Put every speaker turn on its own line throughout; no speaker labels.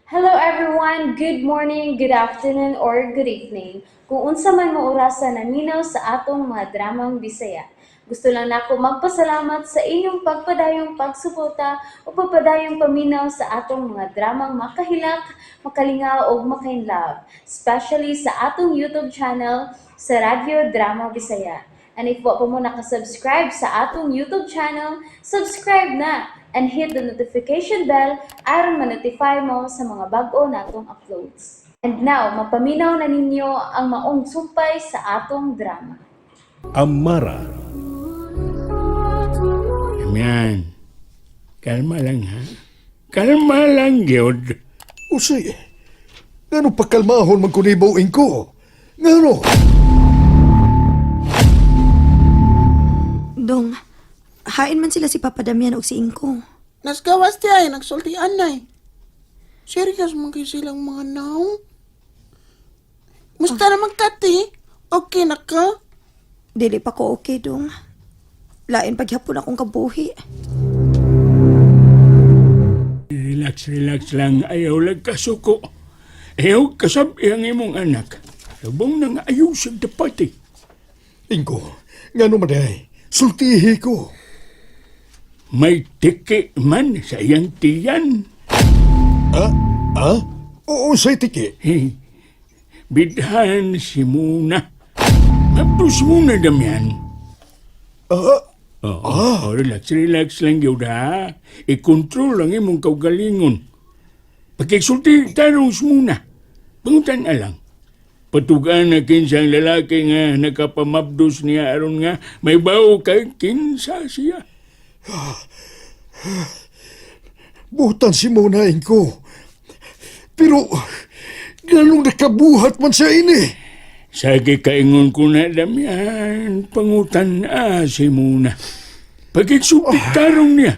Hello everyone, good morning, good afternoon, or good evening. Kung unsa man mo orasan naminaw sa atong mga dramang Bisaya. Gusto lang nako magpasalamat sa inyong pagpadayong pagsuporta o pagpadayong paminaw sa atong mga dramang makahilak, makalingaw o makainlove, especially sa atong YouTube channel sa Radyo Drama Bisaya. And if wa pa mo nakasubscribe sa atong YouTube channel, subscribe na and hit the notification bell aron ma-notify mo sa mga bag-o natong uploads. And now, mapaminaw na ninyo ang maong sumpay sa atong drama.
Amara.
Damian, kalma lang ha. Kalma lang, Gyod.
Usay, ngano pagkalmahon man kunibawin ko? Ngano?
Dong, hain man sila si Papa Damian o si Inko.
Nasgawas di ay, nagsultian na eh. Serious man kayo silang mga naong. Musta naman kati? Okay na ka?
Dili pa ko okay, Dong. Lain paghapon akong kabuhi.
Relax lang. Ayaw lang kasuko. Ayaw kasabi ang imong anak. Sabong nang ayaw sa dapat eh.
Inko, ngano maday? Sultihi ko.
May tiki man sa iyang tiyan.
Oo, say tiki.
Hey, bidhan si Muna. Mabdos muna, Damian. Relax lang, Gyod ha. I-control lang imong kaugalingon. Pagkiksulti tarong muna. Pangutan alang. Patugaan na kinsang lalaki nga nakapamabdos niya aron nga may bao kay kinsa siya.
Butan si Mona, Inko. Pero, ganong nakabuhat man siya ini.
Sagi kaingon ko na, Damian, pangutan si Muna. Pagkiksulti tarong niya.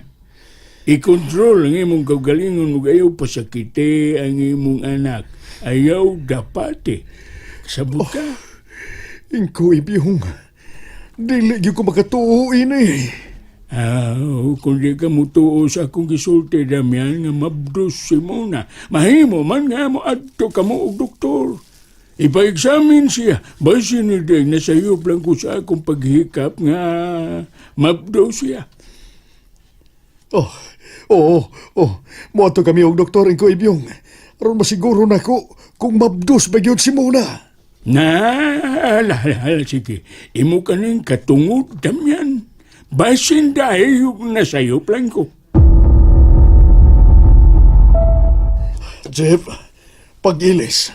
I-control ang imong kaugalingon ug ayaw pasakite ang imong anak. Ayaw dapat Sabot ka.
Inko, ibihong. Dili gyud ko makatuo ini.
Kung di ka mutuo sa akong gisulti, Damian, nga mabdos si Mona, mahimo man nga mo adto ka mo og doktor. Ipa-examine siya. Basin ni Deng, nasayop lang ko sa akong paghikap nga mabdos siya.
Moato kami og doktor, Inko, ibihong. Aron masiguro na ko kung mabdos ba gyud si Mona.
Sige. Imo ka ning katungod, Damian. Basin dahil yung nasayop lang ko.
Jeff, pag-ilis.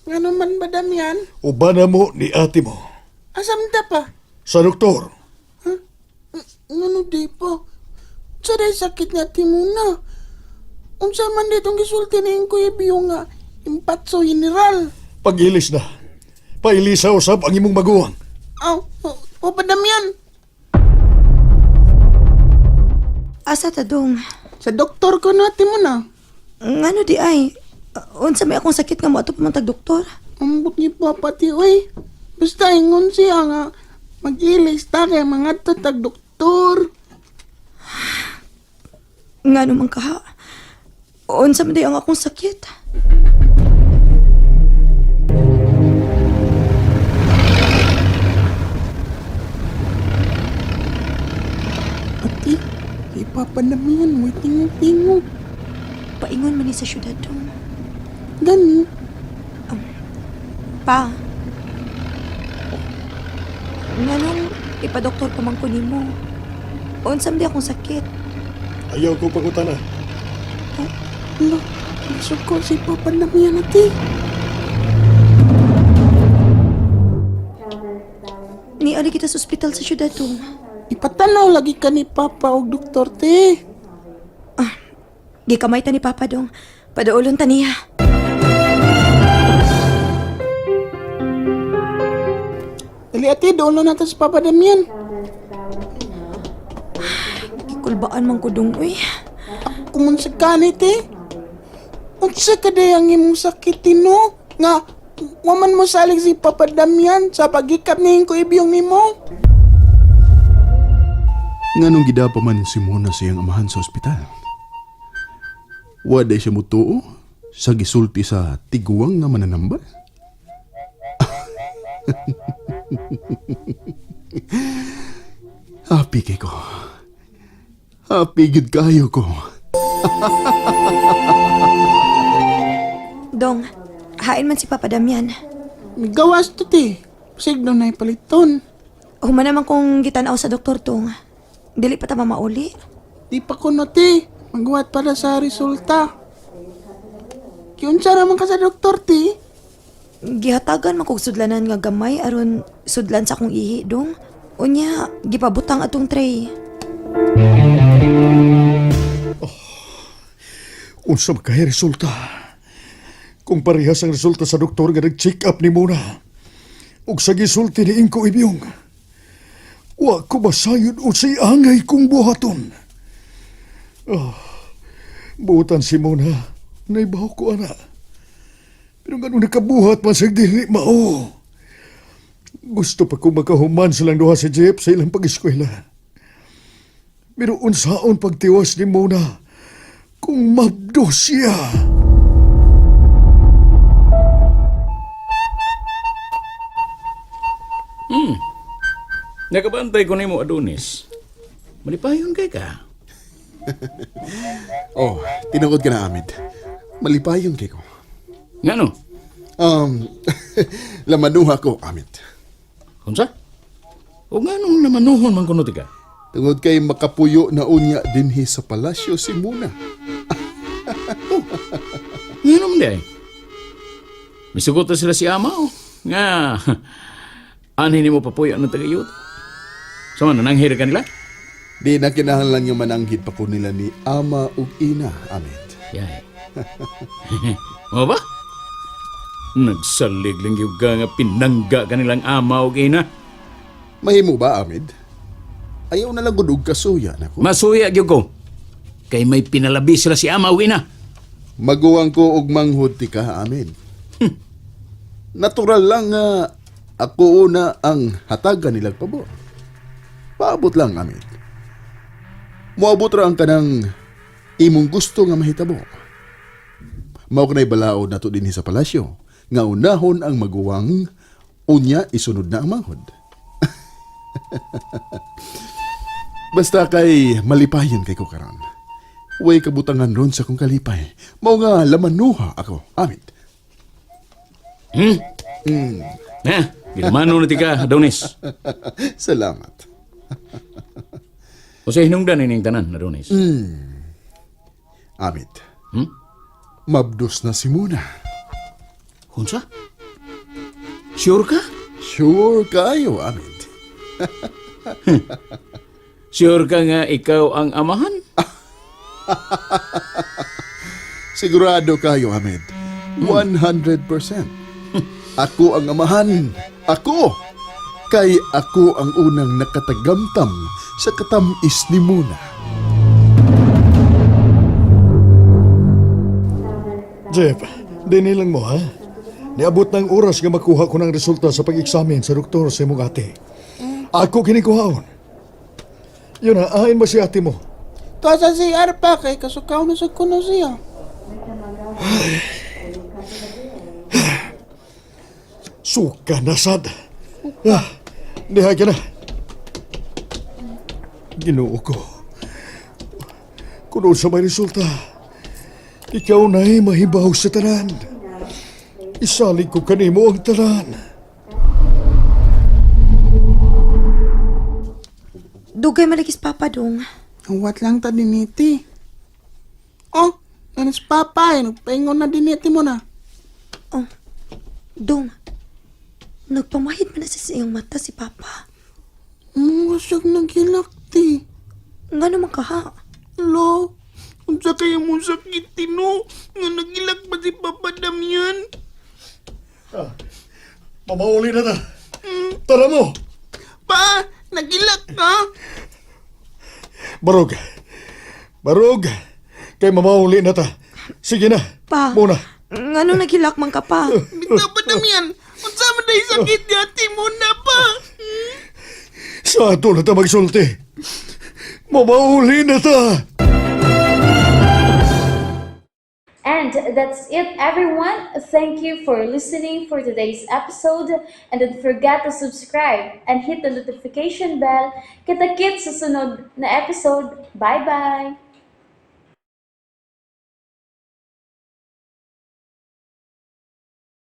Nga naman ba Damian?
Ubana mo ni ate mo.
Asam da pa?
Sa doktor.
Ano di pa? Sa day sakit nga ti muna. Unsa man ditong gisulti ni Kuya Biyo nga impatso general.
Pag-ilis na. Pailisa usab ang imong maguwang.
O pa Damian?
Asa ta, Dong?
Sa doktor ko natin mo na.
Ngano di ay? Unsa may akong sakit nga mo ato pamantag doktor?
Ambot ni Papa ti, oy. Basta ingon siya nga mag-ilis ta kay mga tatag doktor.
Ngano man kaha? Unsa man di ang akong sakit?
Ati, kay Papa Damian, may tingog-tingog.
Paingon man ni sa syudad, Dong.
Gani,
Pa. Nganong ipadoktor pa man ko nimo? Unsa man di akong sakit?
Ayaw ko pangutana.
ala, nasuko si Papa Damian ati.
Ni ali kita sa ospital sa syudad, Dong.
Ipatanaw lagi ka ni Papa og doktor te.
Gikamay ta ni Papa, Dong. Padaulon ta niya.
Dali ati, doon na natin sa Papa Damian.
Kulbaan man ko, Dong, uy.
Kumunsa ka ni te. Unsa ka day ang imong sakit no? Nga, waman mo salig si Papa Damian sa pagikap ni ko ibiyong nimo.
Nganong gidapa man si Mona siyang amahan sa ospital? Waday siya mutuo sa gisulti sa tiguang nga mananambal? Happy kay ko. Happy gid kayo ko.
Dong, hain man si Papa Damian.
May gawas to ti. Signo na ipaliton.
Human naman kung gitanaw sa doktor tong. Dili pa ta mamauli.
Di pa ko na ti. Magwat para sa resulta. Kiunsa naman ka sa doktor ti.
Gihatagan man kog sudlanan nga gamay aron sudlan sa akong ihi dong. Unya, gipabutang atong tray.
Unsa kay resulta? Kung parehas ang resulta sa doktor nga nag-check up ni Mona, ug sa gisulti ni Inko Ibyong, wa ko basayod unsay angay kong buhaton. Buutan si Mona, naibaw ko ana. Pero ganun nakabuhat man sa dili mao. Gusto pa kong makahuman silang duha sa jeep sa ilang pag-eskwela. Pero unsaon pagtiwas ni Mona kung mabdo siya.
Nakabantay ko nimo Adonis. Malipayon kay ka.
Oh, tinungod ka na, Amid. Malipayon kay ko.
Ngano?
Lamanuha ko, Amid.
Unsa? O nganong namanuhon man kuno tika?
Tungod kay makapuyo na unya dinhi sa palasyo si Muna.
Nganom di ay. Misugot na sila si Amaw. Nga, anhin mo papuyo ng tagayot. Sama na nanghir ka nila?
Di na kinahanglan yung mananghid pa ko nila ni Ama ug Ina, Amid.
Yay. Mo ba? Nagsalig lang yung nga pinangga kanilang Amaw o ina.
Mahimo ba, Amid? Ayaw na lang gudog kasuya na ko.
Masuya gyud ko. Kay may pinalabi sila si Amaw ina.
Maguwang ko og manghud ti ka, Amid. Natural lang nga ako una ang hatagan nilang pabor. Paabot lang, Amid. Moabot ra ang kanang imong gusto nga mahitabo. Mao kanay balaod nato dinhi sa palasyo nga unahon ang maguwang unya isunod na ang manghod. Basta kay malipayon kay ko karon. Way kabutangan ron sa kong kalipay. Mao nga lamanuha ako, Amid.
Ginamano na tika, Adonis.
Salamat.
O sa hinungdan ining tanan, Adonis.
Amid. Mabdos na si Muna.
Unsa? Sure ka?
Sure kayo, Amid.
Sure ka nga ikaw ang amahan?
Sigurado kayo, Amid. 100%. Ako ang amahan. Ako! Kay ako ang unang nakatagamtam sa katamis ni Muna.
Jeff, dinilang mo ha? Niabot ng oras nga makuha ko ng resulta sa pag-eksamin sa doktor sa imong ate. Ako kinikuhaon. Yun na, ahin ba si ate mo?
Tuwa sa CR pa kay kasukaw na sa kuno siya.
Suka na sad. Diha ka na. Ginoo ko. Kuno sa may resulta, ikaw na'y mahibaw sa tanan. Isalig ko kanimo ang tanan.
Dugay malikis Papa dong.
Huwat lang ta diniti. Oh, nanis papay. Nagpaingon na diniti mo na.
Oh, dong. Nagpamahid man na sa iyong mata si Papa.
Wasag nagilakti.
Nga naman ka ha?
Lo, unsa kaya mo sakit tino? Nga nagilak ba si Papa Damian?
Mamauli na ta. Tara mo.
Pa, nagilak ka?
Barog. Barog. Kay mamauli na ta. Sige na.
Pa.
Muna.
Nga nung nagilak man ka pa.
Bitaw pa Damian. Unsa man day sakit yati mo na pa?
Sa ato na ta magsulti. Mamauli na ta.
And that's it, everyone. Thank you for listening for today's episode. And don't forget to subscribe and hit the notification bell. Kita-kits sa sunod na episode. Bye-bye!